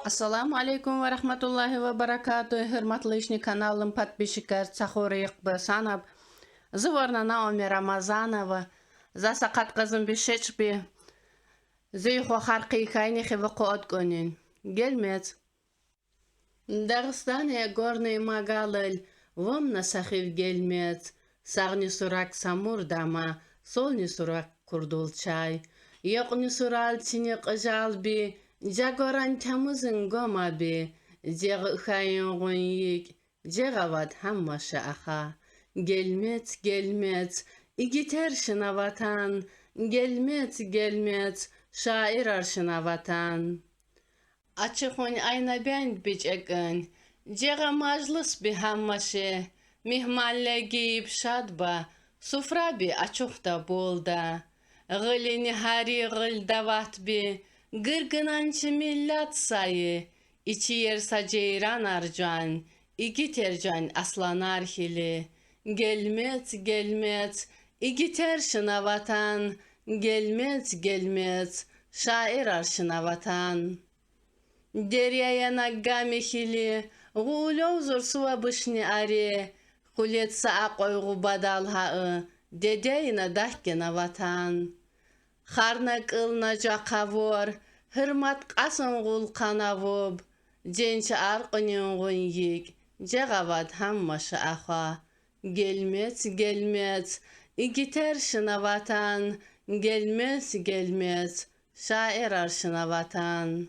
Assalamu alaikum wa rahmatullahi wa barakatuh. Hürmetli işni kanalım подписчикар Цахорык Басанов. Зыворна Наоми Рамазанова. За сақат қызым бешечби. Зыйхо харқи кайни хивақот конин. Гельмец. Дагыстане горный магалыл. Вомна сахив гельмец. Сагни сурак самур дама. Солни сурак курдулчай. Йоқни сурал тинек жалби. Jagoran Tamuzin Gomabi, Jer Hayon Yik, Jeravat Hammasha Aha, Gelmet, İgiter Şınavatan, Gelmet, Şair Arşınavatan. Açıkon ayna ben biçekin, Jera majlis bi hammaşe, Mihmalle giyip şadba, Sufra bi açıkta bolda, Gılini hari gıl davat bi, Gırgınançı millat sayı, içi yersa ceyran arcan, İgitercan aslan hili. Gelmet, İgiter şına vatan, Gelmet, şair arşına vatan. Deryaya naggami hili, Gulov zor suva bışni ari, Kuletsa aqoygu badal haı, Dedeyina dahkina vatan. Харна кылна жакавор, хырмат қасын ғул қанавоб, Женчі арқынен ғойнек, жағавад хаммашы аха. Gelmet, İgiter şına vatan, Gelmet, şair arşına vatan.